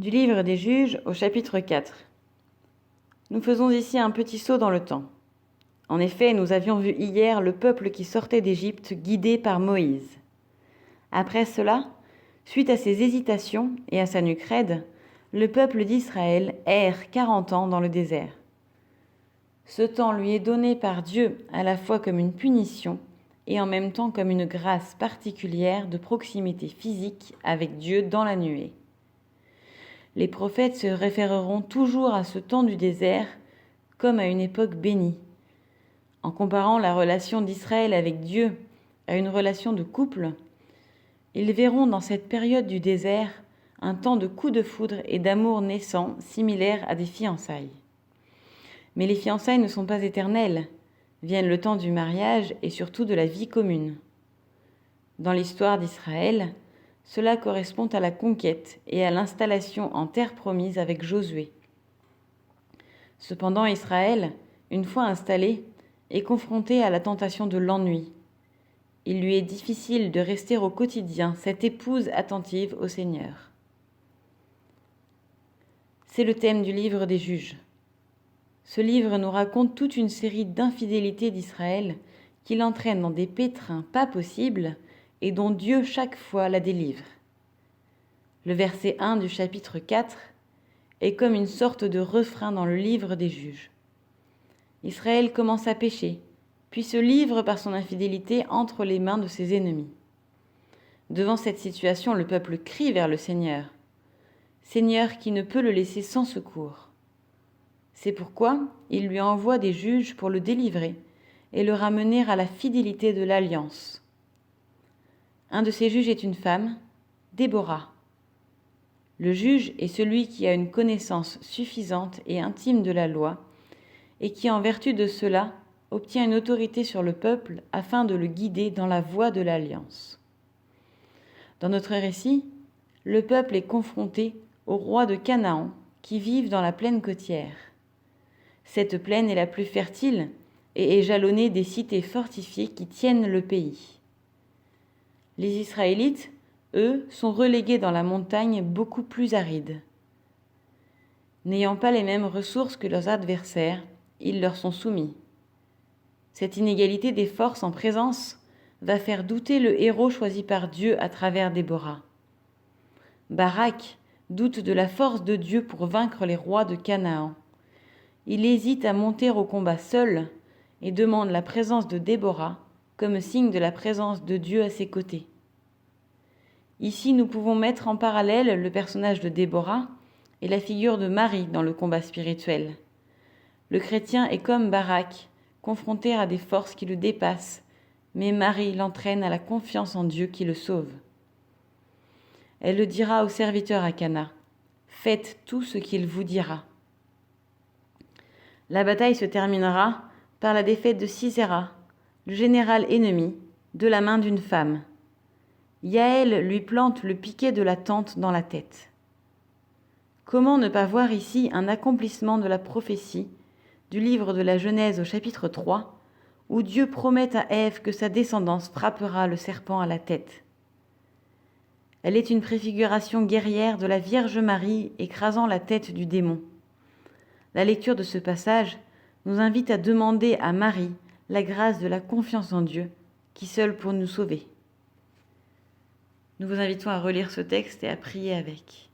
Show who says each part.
Speaker 1: Du livre des Juges au chapitre 4. Nous faisons ici un petit saut dans le temps. En effet, nous avions vu hier le peuple qui sortait d'Égypte guidé par Moïse. Après cela, suite à ses hésitations et à sa nuque raide, le peuple d'Israël erre 40 ans dans le désert. Ce temps lui est donné par Dieu à la fois comme une punition et en même temps comme une grâce particulière de proximité physique avec Dieu dans la nuée. Les prophètes se référeront toujours à ce temps du désert comme à une époque bénie. En comparant la relation d'Israël avec Dieu à une relation de couple, ils verront dans cette période du désert un temps de coups de foudre et d'amour naissant similaire à des fiançailles. Mais les fiançailles ne sont pas éternelles, viennent le temps du mariage et surtout de la vie commune. Dans l'histoire d'Israël, cela correspond à la conquête et à l'installation en terre promise avec Josué. Cependant, Israël, une fois installé, est confronté à la tentation de l'ennui. Il lui est difficile de rester au quotidien cette épouse attentive au Seigneur. C'est le thème du livre des Juges. Ce livre nous raconte toute une série d'infidélités d'Israël qui l'entraînent dans des pétrins pas possibles et dont Dieu chaque fois la délivre. Le verset 1 du chapitre 4 est comme une sorte de refrain dans le livre des Juges. Israël commence à pécher, puis se livre par son infidélité entre les mains de ses ennemis. Devant cette situation, le peuple crie vers le Seigneur, Seigneur qui ne peut le laisser sans secours. C'est pourquoi il lui envoie des juges pour le délivrer et le ramener à la fidélité de l'alliance. Un de ces juges est une femme, Déborah. Le juge est celui qui a une connaissance suffisante et intime de la loi et qui, en vertu de cela, obtient une autorité sur le peuple afin de le guider dans la voie de l'alliance. Dans notre récit, le peuple est confronté aux rois de Canaan qui vivent dans la plaine côtière. Cette plaine est la plus fertile et est jalonnée des cités fortifiées qui tiennent le pays. Les Israélites, eux, sont relégués dans la montagne beaucoup plus aride. N'ayant pas les mêmes ressources que leurs adversaires, ils leur sont soumis. Cette inégalité des forces en présence va faire douter le héros choisi par Dieu à travers Déborah. Barak doute de la force de Dieu pour vaincre les rois de Canaan. Il hésite à monter au combat seul et demande la présence de Déborah comme signe de la présence de Dieu à ses côtés. Ici, nous pouvons mettre en parallèle le personnage de Déborah et la figure de Marie dans le combat spirituel. Le chrétien est comme Barak, confronté à des forces qui le dépassent, mais Marie l'entraîne à la confiance en Dieu qui le sauve. Elle le dira aux serviteurs à Cana, « Faites tout ce qu'il vous dira ». La bataille se terminera par la défaite de Sisera, le général ennemi, de la main d'une femme. Yaël lui plante le piquet de la tente dans la tête. Comment ne pas voir ici un accomplissement de la prophétie du livre de la Genèse au chapitre 3, où Dieu promet à Ève que sa descendance frappera le serpent à la tête. Elle est une préfiguration guerrière de la Vierge Marie écrasant la tête du démon. La lecture de ce passage nous invite à demander à Marie la grâce de la confiance en Dieu, qui seul peut nous sauver. Nous vous invitons à relire ce texte et à prier avec.